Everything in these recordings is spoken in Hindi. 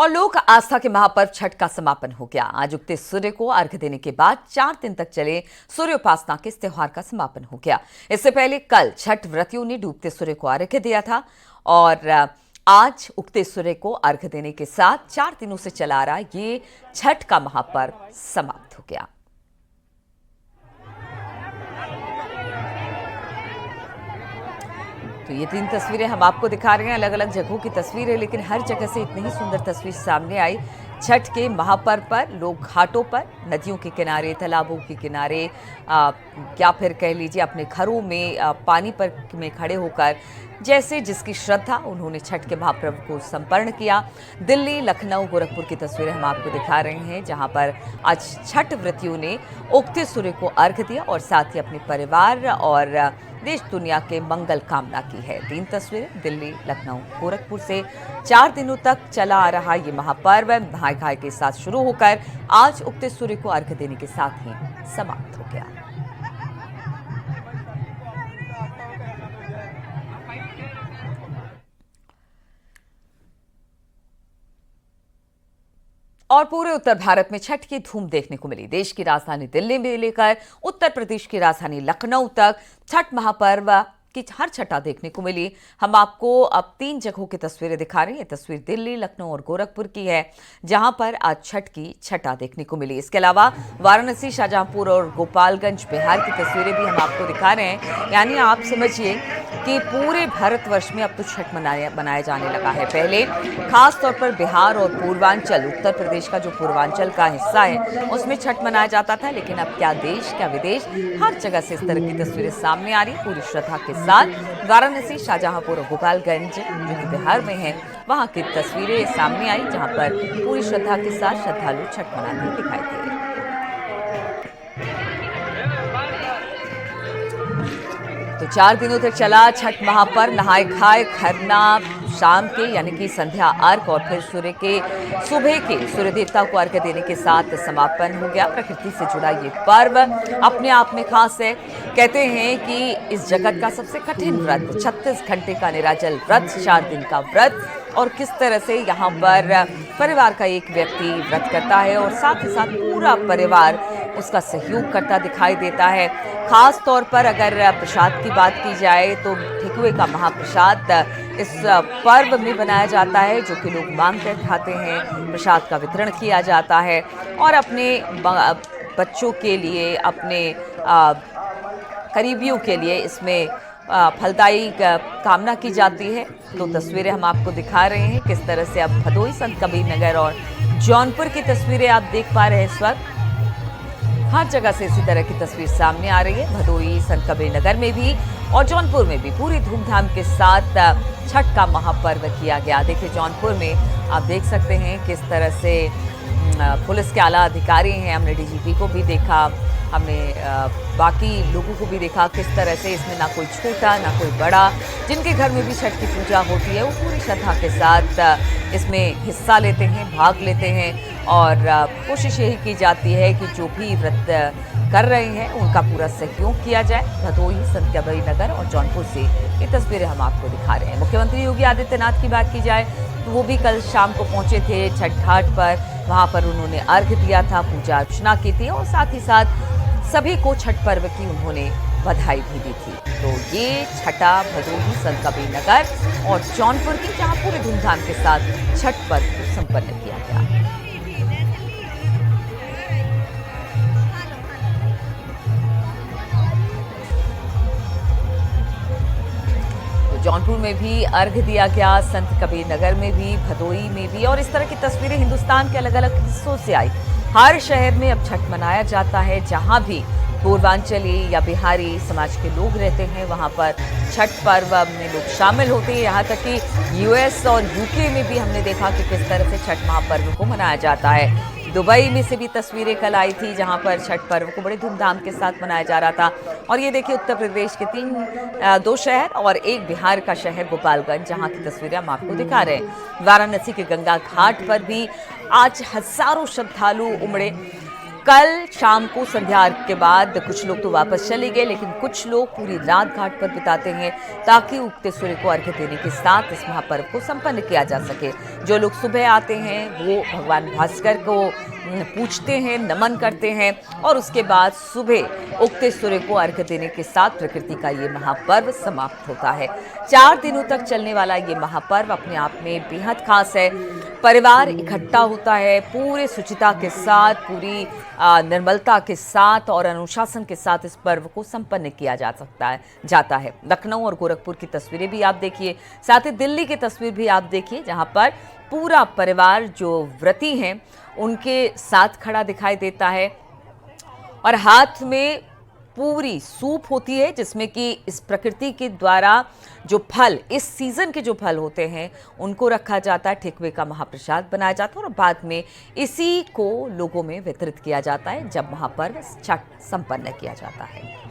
और लोक आस्था के महापर्व छठ का समापन हो गया। आज उगते सूर्य को अर्घ्य देने के बाद 4 दिन तक चले सूर्योपासना के इस त्योहार का समापन हो गया। इससे पहले कल छठ व्रतियों ने डूबते सूर्य को अर्घ्य दिया था और आज उगते सूर्य को अर्घ्य देने के साथ 4 दिनों से चला आ रहा ये छठ का महापर्व समाप्त हो गया। तो ये 3 तस्वीरें हम आपको दिखा रहे हैं, अलग अलग जगहों की तस्वीर है, लेकिन हर जगह से इतनी ही सुंदर तस्वीर सामने आई। छठ के महापर्व पर लोग घाटों पर, नदियों के किनारे, तालाबों के किनारे या फिर कह लीजिए अपने घरों में पानी पर में खड़े होकर जैसे जिसकी श्रद्धा उन्होंने छठ के महापर्व को संपन्न किया। दिल्ली, लखनऊ, गोरखपुर की तस्वीरें हम आपको दिखा रहे हैं, जहां पर आज छठ व्रतियों ने उगते सूर्य को अर्घ्य दिया और साथ ही अपने परिवार और देश दुनिया के मंगल कामना की है। 3 तस्वीरें दिल्ली, लखनऊ, गोरखपुर से 4 दिनों तक चला आ रहा ये महापर्व नहाय खाए के साथ शुरू होकर आज उगते सूर्य को अर्घ्य देने के साथ ही समाप्त हो गया। और पूरे उत्तर भारत में छठ की धूम देखने को मिली। देश की राजधानी दिल्ली में लेकर उत्तर प्रदेश की राजधानी लखनऊ तक छठ महापर्व की हर छठा देखने को मिली। हम आपको अब 3 जगहों की तस्वीरें दिखा रहे हैं। ये तस्वीर दिल्ली, लखनऊ और गोरखपुर की है, जहां पर आज छठ की छठा देखने को मिली। इसके अलावा वाराणसी, शाहजहांपुर और गोपालगंज बिहार की तस्वीरें भी हम आपको दिखा रहे हैं। यानी आप समझिए कि पूरे भारतवर्ष में अब तो छठ मनाया जाने लगा है। पहले खास तौर पर बिहार और पूर्वांचल, उत्तर प्रदेश का जो पूर्वांचल का हिस्सा है, उसमें छठ मनाया जाता था, लेकिन अब क्या देश क्या विदेश, हर जगह से इस तरह की तस्वीरें सामने आ रही पूरी श्रद्धा के साथ। वाराणसी, शाहजहांपुर और गोपालगंज जो कि बिहार में है, वहां की तस्वीरें सामने आई, जहां पर पूरी श्रद्धा के साथ श्रद्धालु छठ मनाते दिखाई दे। तो 4 दिनों तक चला छठ महापर्व, नहाय खाए, खरना शाम के यानी कि संध्या अर्घ और फिर सूर्य के सुबह के सूर्य देवता को अर्घ्य देने के साथ समापन हो गया। प्रकृति से जुड़ा ये पर्व अपने आप में खास है। कहते हैं कि इस जगत का सबसे कठिन व्रत, 36 घंटे का निराजल व्रत, 4 दिन का व्रत, और किस तरह से यहाँ पर परिवार का एक व्यक्ति व्रत करता है और साथ ही साथ पूरा परिवार उसका सहयोग करता दिखाई देता है। खास तौर पर अगर प्रसाद की बात की जाए तो ठेकुए का महाप्रसाद इस पर्व में बनाया जाता है, जो कि लोग मांग कर खाते हैं। प्रसाद का वितरण किया जाता है और अपने बच्चों के लिए, अपने करीबियों के लिए इसमें फलदायी कामना की जाती है। तो तस्वीरें हम आपको दिखा रहे हैं किस तरह से अब भदोई, संत कबीर नगर और जौनपुर की तस्वीरें आप देख पा रहे हैं। इस वक्त हर जगह से इसी तरह की तस्वीर सामने आ रही है। भदोई, संत कबीर नगर में भी और जौनपुर में भी पूरी धूमधाम के साथ छठ का महापर्व किया गया। देखिए जौनपुर में आप देख सकते हैं किस तरह से पुलिस के आला अधिकारी हैं, हमने डीजीपी को भी देखा, हमने बाकी लोगों को भी देखा किस तरह से इसमें ना कोई छोटा ना कोई बड़ा, जिनके घर में भी छठ की पूजा होती है वो पूरी श्रद्धा के साथ इसमें हिस्सा लेते हैं, भाग लेते हैं और कोशिश यही की जाती है कि जो भी व्रत कर रहे हैं उनका पूरा सहयोग किया जाए। भदोई, संत कबीर नगर और जौनपुर से ये तस्वीरें हम आपको दिखा रहे हैं। मुख्यमंत्री योगी आदित्यनाथ की बात की जाए तो वो भी कल शाम को पहुंचे थे छठ घाट पर, वहां पर उन्होंने अर्घ्य दिया था, पूजा अर्चना की थी और साथ ही साथ सभी को छठ पर्व की उन्होंने बधाई भी दी थी। तो ये छठा भदोही, संत कबीर नगर और जौनपुर की, जहां पूरे धूमधाम के साथ छठ पर्व को संपन्न किया गया। जौनपुर में भी अर्घ्य दिया गया, संत कबीर नगर में भी, भदोई में भी, और इस तरह की तस्वीरें हिंदुस्तान के अलग अलग हिस्सों से आई। हर शहर में अब छठ मनाया जाता है। जहां भी पूर्वांचली या बिहारी समाज के लोग रहते हैं वहां पर छठ पर्व में लोग शामिल होते हैं। यहाँ तक कि यूएस और यूके में भी हमने देखा कि किस तरह से छठ महापर्व को मनाया जाता है। दुबई में से भी तस्वीरें कल आई थी, जहां पर छठ पर्व को बड़े धूमधाम के साथ मनाया जा रहा था। और ये देखिए उत्तर प्रदेश के 2 शहर और एक बिहार का शहर गोपालगंज, जहां की तस्वीरें हम आपको दिखा रहे हैं। वाराणसी के गंगा घाट पर भी आज हजारों श्रद्धालु उमड़े कल शाम को संध्या अर्घ के बाद कुछ लोग तो वापस चले गए, लेकिन कुछ लोग पूरी रात घाट पर बिताते हैं ताकि उगते सूर्य को अर्घ्य देने के साथ इस महापर्व को संपन्न किया जा सके। जो लोग सुबह आते हैं वो भगवान भास्कर को पूजते हैं, नमन करते हैं और उसके बाद सुबह उगते सूर्य को अर्घ्य देने के साथ प्रकृति का ये महापर्व समाप्त होता है। 4 दिनों तक चलने वाला ये महापर्व अपने आप में बेहद खास है। परिवार इकट्ठा होता है, पूरे शुचिता के साथ, पूरी निर्मलता के साथ और अनुशासन के साथ इस पर्व को संपन्न किया जाता है। लखनऊ और गोरखपुर की तस्वीरें भी आप देखिए, साथ ही दिल्ली की तस्वीर भी आप देखिए, जहां पर पूरा परिवार जो व्रती हैं उनके साथ खड़ा दिखाई देता है और हाथ में पूरी सूप होती है जिसमें कि इस प्रकृति के द्वारा जो फल, इस सीजन के जो फल होते हैं उनको रखा जाता है, ठेकुए का महाप्रसाद बनाया जाता है और बाद में इसी को लोगों में वितरित किया जाता है जब महापर्व छठ संपन्न किया जाता है।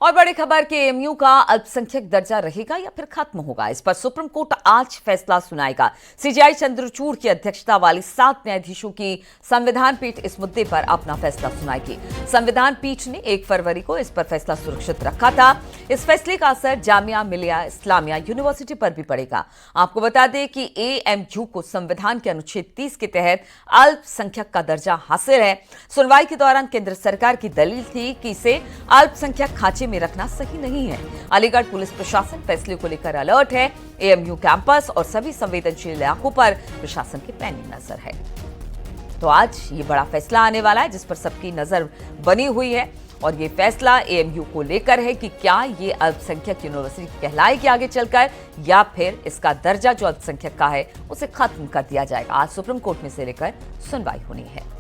और बड़ी खबर के एएमयू का अल्पसंख्यक दर्जा रहेगा या फिर खत्म होगा, इस पर सुप्रीम कोर्ट आज फैसला सुनाएगा। सीजेआई चंद्रचूड़ की अध्यक्षता वाली 7 न्यायाधीशों की संविधान पीठ इस मुद्दे पर अपना फैसला सुनाएगी। संविधान पीठ ने 1 फरवरी को इस पर फैसला सुरक्षित रखा था। इस फैसले का असर जामिया मिलिया इस्लामिया यूनिवर्सिटी पर भी पड़ेगा। आपको बता दें कि एएमयू को संविधान के अनुच्छेद 30 के तहत अल्पसंख्यक का दर्जा हासिल है। सुनवाई के दौरान केंद्र सरकार की दलील थी कि इसे अल्पसंख्यक खांचे में रखना सही नहीं है। अलीगढ़ पुलिस प्रशासन फैसले को लेकर अलर्ट है। एएमयू कैंपस और सभी संवेदनशील इलाकों पर प्रशासन की पैनी नजर है। तो आज ये बड़ा फैसला आने वाला है जिस पर सबकी नजर बनी हुई है और ये फैसला एएमयू को लेकर है कि क्या ये अल्पसंख्यक यूनिवर्सिटी कहलाएगी आगे चलकर या फिर इसका दर्जा जो अल्पसंख्यक का है उसे खत्म कर दिया जाएगा। आज सुप्रीम कोर्ट में से लेकर सुनवाई होनी है।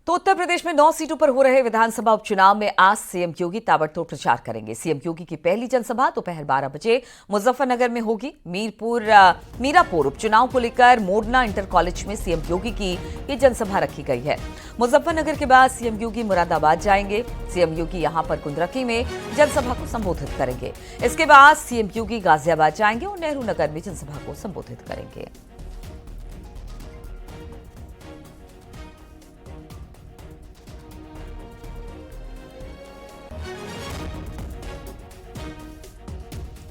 तो उत्तर प्रदेश में 9 सीटों पर हो रहे विधानसभा उपचुनाव में आज सीएम योगी ताबड़तोड़ प्रचार करेंगे। सीएम योगी की पहली जनसभा दोपहर 12 बजे मुजफ्फरनगर में होगी। मीरापुर उपचुनाव को लेकर मोडना इंटर कॉलेज में सीएम योगी की ये जनसभा रखी गई है। मुजफ्फरनगर के बाद सीएम योगी मुरादाबाद जाएंगे। सीएम योगी यहां पर कुंदरकी में जनसभा को संबोधित करेंगे। इसके बाद सीएम योगी गाजियाबाद जाएंगे और नेहरू नगर में जनसभा को संबोधित करेंगे।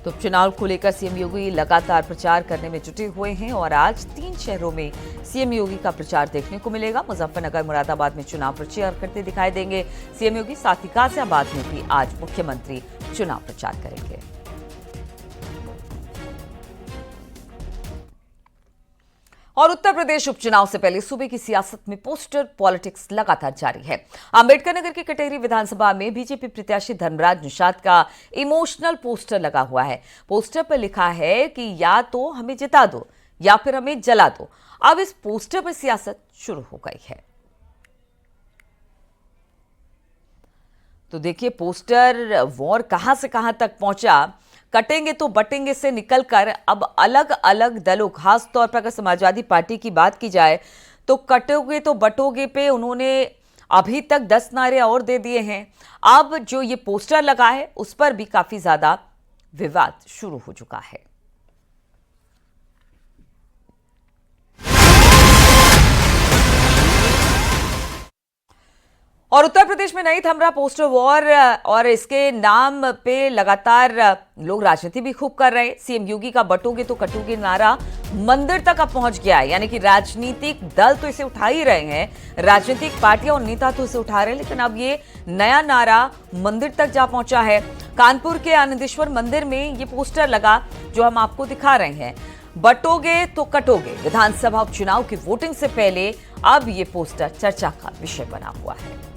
तो उपचुनाव को लेकर सीएम योगी लगातार प्रचार करने में जुटे हुए हैं और आज 3 शहरों में सीएम योगी का प्रचार देखने को मिलेगा। मुजफ्फरनगर, मुरादाबाद में चुनाव प्रचार करते दिखाई देंगे सीएम योगी। साथ ही गाजियाबाद में भी आज मुख्यमंत्री चुनाव प्रचार करेंगे। और उत्तर प्रदेश उपचुनाव से पहले सूबे की सियासत में पोस्टर पॉलिटिक्स लगातार जारी है। अंबेडकर नगर की कटेरी विधानसभा में बीजेपी प्रत्याशी धर्मराज निषाद का इमोशनल पोस्टर लगा हुआ है। पोस्टर पर लिखा है कि या तो हमें जिता दो या फिर हमें जला दो। अब इस पोस्टर पर सियासत शुरू हो गई है। तो देखिए पोस्टर वॉर कहां से कहां तक पहुंचा। कटेंगे तो बटेंगे से निकलकर अब अलग अलग दलों, खास तौर पर अगर समाजवादी पार्टी की बात की जाए तो कटोगे तो बटोगे पे उन्होंने अभी तक 10 नारे और दे दिए हैं। अब जो ये पोस्टर लगा है उस पर भी काफी ज्यादा विवाद शुरू हो चुका है। और उत्तर प्रदेश में नहीं थम रहा पोस्टर वॉर और इसके नाम पे लगातार लोग राजनीति भी खूब कर रहे हैं। सीएम योगी का बटोगे तो कटोगे नारा मंदिर तक अब पहुंच गया है। यानी कि राजनीतिक दल तो इसे उठा ही रहे हैं, राजनीतिक पार्टियां और नेता तो इसे उठा रहे हैं, लेकिन अब ये नया नारा मंदिर तक जा पहुंचा है। कानपुर के आनंदेश्वर मंदिर में ये पोस्टर लगा जो हम आपको दिखा रहे हैं। बटोगे तो कटोगे। विधानसभा उपचुनाव की वोटिंग से पहले अब ये पोस्टर चर्चा का विषय बना हुआ है।